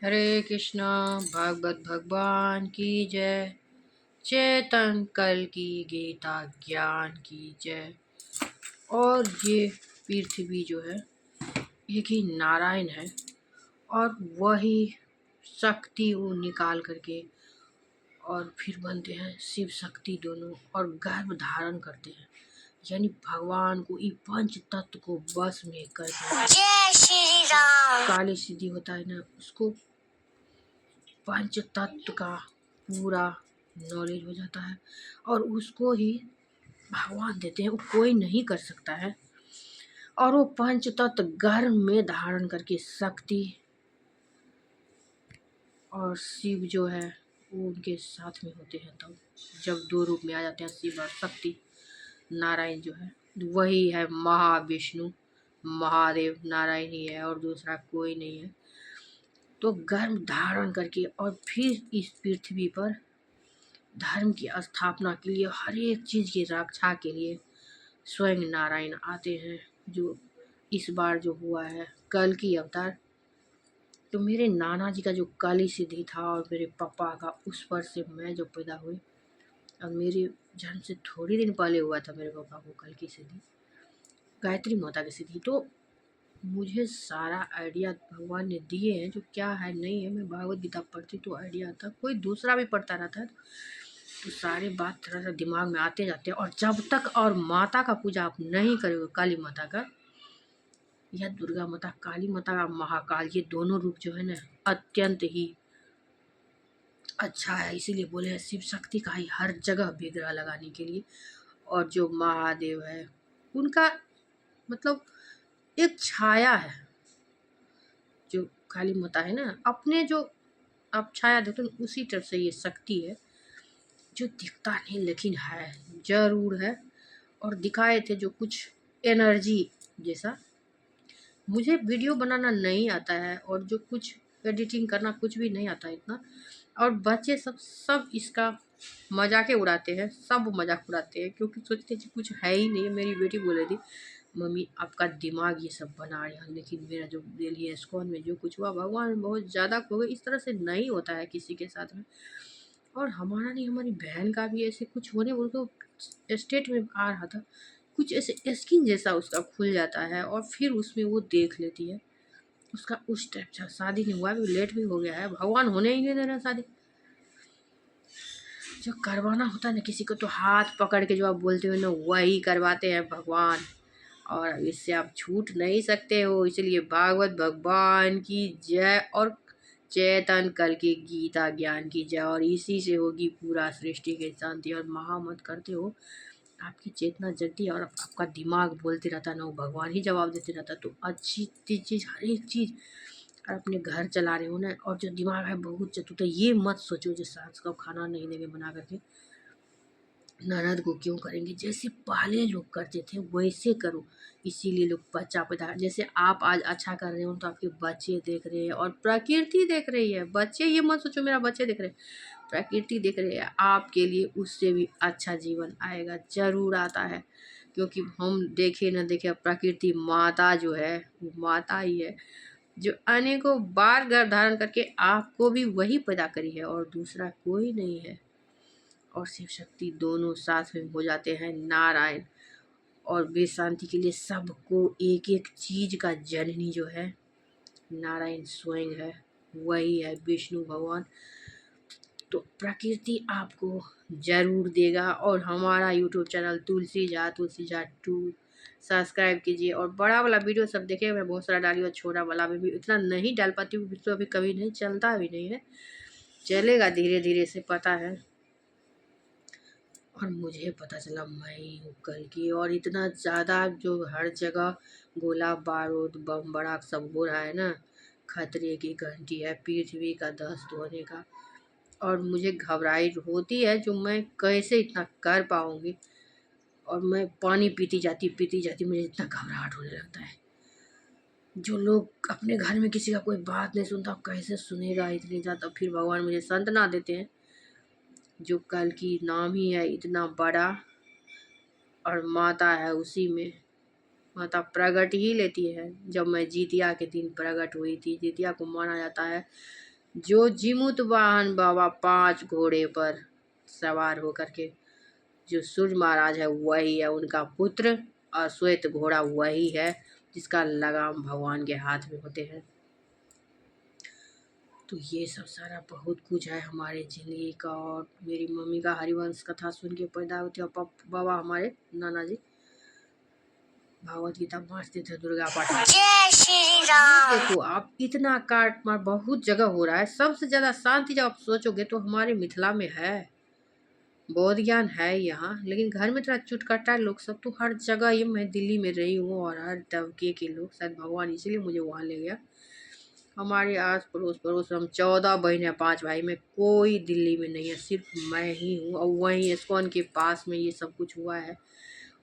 हरे कृष्णा। भागवत भगवान की जय। चेतन कल की गीता ज्ञान की जय। और ये पृथ्वी जो है एक ही नारायण है और वही शक्ति वो निकाल करके और फिर बनते हैं शिव शक्ति दोनों और गर्भ धारण करते हैं। यानी भगवान को ये पंच तत्व को बस में करके जय श्री राम काली सिद्धि होता है ना, उसको पंच तत्व का पूरा नॉलेज हो जाता है और उसको ही भगवान देते हैं, वो कोई नहीं कर सकता है। और वो पंच तत्व गर्भ में धारण करके शक्ति और शिव जो है वो उनके साथ में होते हैं। तब जब दो रूप में आ जाते हैं शिव और शक्ति, नारायण जो है वही है महाविष्णु, महादेव नारायण ही है और दूसरा कोई नहीं है। तो गर्भ धारण करके और फिर इस पृथ्वी पर धर्म की स्थापना के लिए, हर एक चीज़ की रक्षा के लिए स्वयं नारायण आते हैं। जो इस बार जो हुआ है कल की अवतार, तो मेरे नाना जी का जो काली सिद्धि था और मेरे पापा का, उस पर से मैं जो पैदा हुई और मेरे जन्म से थोड़ी दिन पहले हुआ था मेरे पापा को कल की सिद्धि, गायत्री माता की सिद्धि। तो मुझे सारा आइडिया भगवान ने दिए हैं जो क्या है नहीं है। मैं भागवत गीता पढ़ती तो आइडिया आता, कोई दूसरा भी पढ़ता रहता है तो सारे बात थोड़ा सा दिमाग में आते जाते हैं। और जब तक और माता का पूजा आप नहीं करोगे, काली माता का या दुर्गा माता, काली माता का, महाकाल, ये दोनों रूप जो है ना अत्यंत ही अच्छा है। इसीलिए बोले हैं शिव शक्ति का ही हर जगह विग्रह लगाने के लिए। और जो महादेव है उनका मतलब एक छाया है। जो काली माता है ना, अपने जो आप छाया देखते हो उसी तरफ से ये शक्ति है जो दिखता नहीं लेकिन है, जरूर है। और दिखाए थे जो कुछ एनर्जी जैसा। मुझे वीडियो बनाना नहीं आता है और जो कुछ एडिटिंग करना कुछ भी नहीं आता इतना। और बच्चे सब इसका मजाक उड़ाते हैं, सब मजाक उड़ाते हैं क्योंकि सोचते हैं कि कुछ है ही नहीं। मेरी बेटी बोल रही थी मम्मी आपका दिमाग ये सब बना रहे हैं, लेकिन मेरा जो दिल्ली एस्कॉन में जो कुछ हुआ भगवान बहुत ज़्यादा हो गया। इस तरह से नहीं होता है किसी के साथ में। और हमारा नहीं, हमारी बहन का भी ऐसे कुछ होने, उनको स्टेट में आ रहा था कुछ ऐसे स्किन जैसा उसका खुल जाता है और फिर उसमें वो देख लेती है। उसका उस टाइप से शादी नहीं हुआ, भी लेट भी हो गया है, भगवान होने ही नहीं दे रहा शादी। जो करवाना होता है ना किसी को, तो हाथ पकड़ के जो आप बोलते हो ना वही करवाते हैं भगवान। और इससे आप छूट नहीं सकते हो। इसलिए भागवत भगवान की जय और चेतन कल की गीता ज्ञान की जय। और इसी से होगी पूरा सृष्टि की शांति। और महामत करते हो, आपकी चेतना जगती है और आपका दिमाग बोलते रहता है ना, वो भगवान ही जवाब देते रहता है। तो अच्छी चीज़, हर एक चीज़, और अपने घर चला रहे हो ना, और जो दिमाग है बहुत चतुर है। ये मत सोचो जो सास को खाना नहीं देंगे बना करके, ननद को क्यों करेंगे। जैसे पहले लोग करते थे वैसे करो। इसीलिए लोग बच्चा पैदा, जैसे आप आज अच्छा कर रहे हो तो आपके बच्चे देख रहे हैं और प्रकृति देख रही है। बच्चे ये मत सोचो मेरा बच्चे देख रहे हैं, प्रकृति देख रही है आपके लिए। उससे भी अच्छा जीवन आएगा, जरूर आता है। क्योंकि हम देखे न देखे, प्रकृति माता जो है वो माता ही है जो अनेकों बार गर्भ धारण करके आपको भी वही पैदा करी है और दूसरा कोई नहीं है। और शिव शक्ति दोनों साथ में हो जाते हैं नारायण। और विश्व शांति के लिए सबको एक एक चीज का जननी जो है नारायण स्वयं है, वही है विष्णु भगवान। तो प्रकृति आपको जरूर देगा। और हमारा यूट्यूब चैनल तुलसी जा 2 सब्सक्राइब कीजिए और बड़ा वाला वीडियो सब देखे। मैं बहुत सारा डाली और छोटा वाला में भी इतना नहीं डाल पाती हूँ, तो अभी कभी नहीं चलता भी नहीं है, चलेगा धीरे धीरे से, पता है। और मुझे पता चला मैं ही हूँ कल की। और इतना ज़्यादा जो हर जगह गोला बारूद बम बड़ाक सब हो रहा है ना, खतरे की घंटी है पृथ्वी का दस्त होने का। और मुझे घबराहट होती है जो मैं कैसे इतना कर पाऊँगी। और मैं पानी पीती जाती मुझे इतना घबराहट होने लगता है। जो लोग अपने घर में किसी का कोई बात नहीं सुनता कैसे सुनेगा इतनी ज़्यादा। फिर भगवान मुझे सांत्वना देते हैं जो कल की नाम ही है इतना बड़ा और माता है उसी में। माता प्रगट ही लेती है। जब मैं जितिया के दिन प्रगट हुई थी, जितिया को माना जाता है जो जीमूत वाहन बाबा 5 घोड़े पर सवार होकर के जो सूर्य महाराज है वही है उनका पुत्र, और श्वेत घोड़ा वही है जिसका लगाम भगवान के हाथ में होते हैं। तो ये सब सारा बहुत कुछ है हमारे ज़िंदगी का। और मेरी मम्मी का हरिवंश कथा सुन के पैदा होते और बाबा हमारे नाना जी भागवत गीता बाँचते थे, दुर्गा पाठ। जय श्री राम। देखो आप इतना काट मार बहुत जगह हो रहा है, सबसे ज़्यादा शांति जब आप सोचोगे तो हमारे मिथिला में है। बौद्ध ज्ञान है यहाँ, लेकिन घर में थोड़ा चुटकटा लोग सब तो हर जगह। ये मैं दिल्ली में रही हूँ और हर तबके के लोग, शायद भगवान इसीलिए मुझे वहाँ ले गया। हमारे आस पड़ोस हम 14 बहन हैं, 5 भाई में कोई दिल्ली में नहीं है, सिर्फ मैं ही हूँ। और वहीं इस्कॉन के पास में ये सब कुछ हुआ है।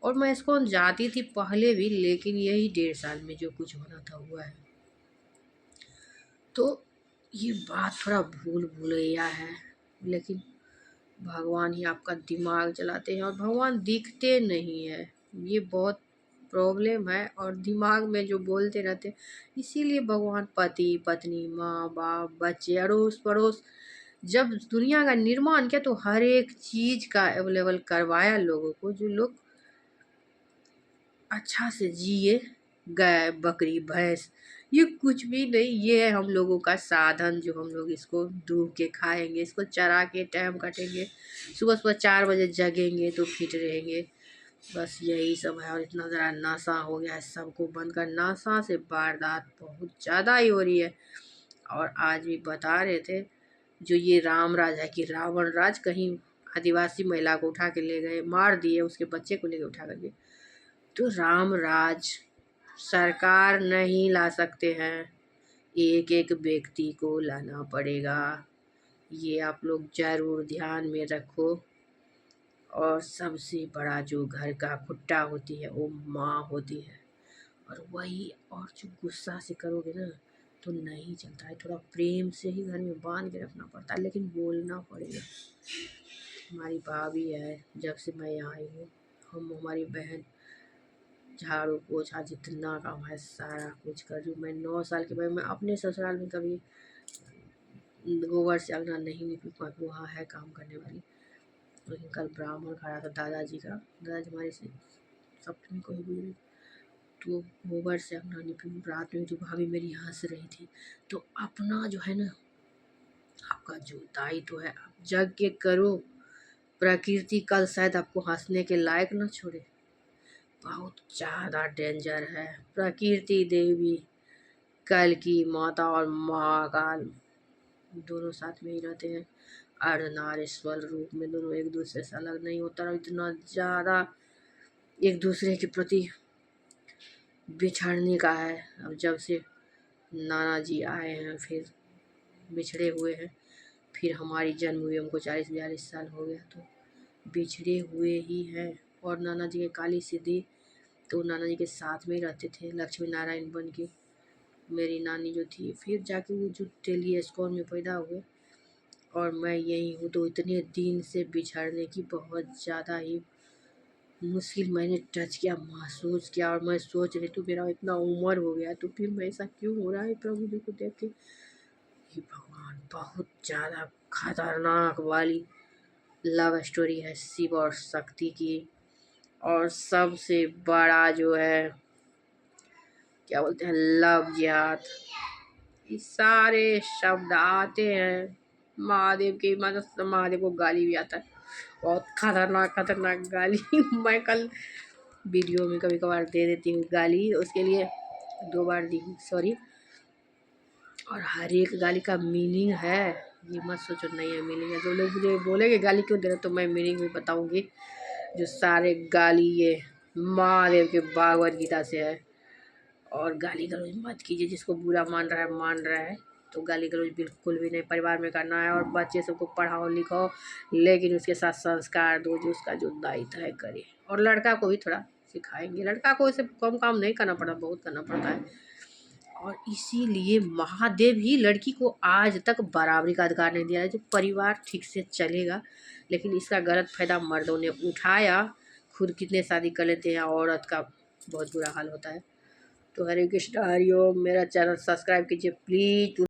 और मैं इस्कॉन जाती थी पहले भी, लेकिन यही 1.5 साल में जो कुछ होना था हुआ है। तो ये बात थोड़ा भूलैया है, लेकिन भगवान ही आपका दिमाग चलाते हैं और भगवान दिखते नहीं है। ये बहुत प्रॉब्लम है। और दिमाग में जो बोलते रहते हैं, इसीलिए भगवान पति पत्नी माँ बाप बच्चे अड़ोस पड़ोस जब दुनिया का निर्माण किया तो हर एक चीज़ का अवेलेबल करवाया लोगों को, जो लोग अच्छा से जिए। गाय बकरी भैंस ये कुछ भी नहीं, ये है हम लोगों का साधन, जो हम लोग इसको दूध के खाएंगे, इसको चरा के टाइम काटेंगे, सुबह सुबह 4 बजे जगेंगे तो फिट रहेंगे। बस यही सब है। और इतना ज़रा नशा हो गया है, सबको बंद कर। नशा से वारदात बहुत ज़्यादा ही हो रही है। और आज भी बता रहे थे जो ये राम राज है कि रावण राज, कहीं आदिवासी महिला को उठा के ले गए, मार दिए, उसके बच्चे को लेके उठा करके। तो राम राज सरकार नहीं ला सकते हैं, एक एक व्यक्ति को लाना पड़ेगा। ये आप लोग जरूर ध्यान में रखो। और सबसे बड़ा जो घर का खुट्टा होती है वो माँ होती है। और वही, और जो गुस्सा से करोगे ना तो नहीं चलता है, थोड़ा प्रेम से ही घर में बांध के रखना पड़ता है, लेकिन बोलना पड़ेगा। हमारी भाभी है, जब से मैं यहाँ आई हूँ, हमारी बहन झाड़ू पोछा जितना काम है सारा कुछ कर रही हूँ। मैं 9 साल की मैं अपने ससुराल में कभी गोबर से अंगना नहीं निकल पाती, वहाँ है काम करने वाली। लेकिन कल ब्राह्मण खड़ा था दादाजी का, दादाजी हमारे से सप्तमी को ही गुजरे, तो गोबर से अंगना निकली। रात में जो भाभी मेरी हंस रही थी, तो अपना जो है ना, आपका जो दायित्व है आप जग के करो। प्रकृति कल शायद आपको हंसने के लायक न छोड़े, बहुत ज़्यादा डेंजर है। प्रकृति देवी, कल की माता और महाकाल दोनों साथ में ही रहते हैं। अर्धनारीश्वर रूप में दोनों एक दूसरे से अलग नहीं होता। और इतना ज़्यादा एक दूसरे के प्रति बिछड़ने का है। अब जब से नाना जी आए हैं फिर बिछड़े हुए हैं, फिर हमारी जन्म हुई हमको 40-42 साल हो गया, तो बिछड़े हुए ही हैं। और नाना जी के काली सिद्धि, तो नाना जी के साथ में ही रहते थे लक्ष्मी नारायण बन के। मेरी नानी जो थी, फिर जाके वो जो दिल्ली इस्कॉन में पैदा हुए और मैं यही हूँ। तो इतने दिन से बिछड़ने की बहुत ज़्यादा ही मुश्किल मैंने टच किया, महसूस किया। और मैं सोच रही तो मेरा इतना उम्र हो गया, तो फिर मैं ऐसा क्यों हो रहा है प्रभु जी को देख के। ये भगवान बहुत ज़्यादा खतरनाक वाली लव स्टोरी है शिव और शक्ति की। और सबसे बड़ा जो है क्या बोलते हैं, लव जिहाद। ये सारे शब्द आते हैं महादेव के, मतलब महादेव को गाली भी आता है, बहुत खतरनाक खतरनाक गाली। मैं कल वीडियो में कभी कभार दे देती हूँ गाली, उसके लिए 2 बार दी हूँ, सॉरी। और हर एक गाली का मीनिंग है, ये मत सोचो नहीं है मीनिंग है। जो लोग मुझे बोलेंगे गाली क्यों दे रहे, तो मैं मीनिंग भी बताऊँगी। जो सारे गाली ये महादेव के भागवत गीता से है। और गाली गलौज मत कीजिए, जिसको बुरा मान रहा है तो गाली गलौज बिल्कुल भी नहीं। परिवार में करना है और बच्चे सबको पढ़ाओ लिखाओ, लेकिन उसके साथ संस्कार दो, जो उसका जो दायित्व है करे। और लड़का को भी थोड़ा सिखाएंगे, लड़का को इसे कम काम नहीं करना पड़ता, बहुत करना पड़ता है। और इसीलिए महादेव ही लड़की को आज तक बराबरी का अधिकार नहीं दिया है। जो परिवार ठीक से चलेगा, लेकिन इसका गलत फायदा मर्दों ने उठाया। खुद कितने शादी कर लेते हैं, औरत का बहुत बुरा हाल होता है। तो हरे कृष्ण हरिओम। मेरा चैनल सब्सक्राइब कीजिए प्लीज़।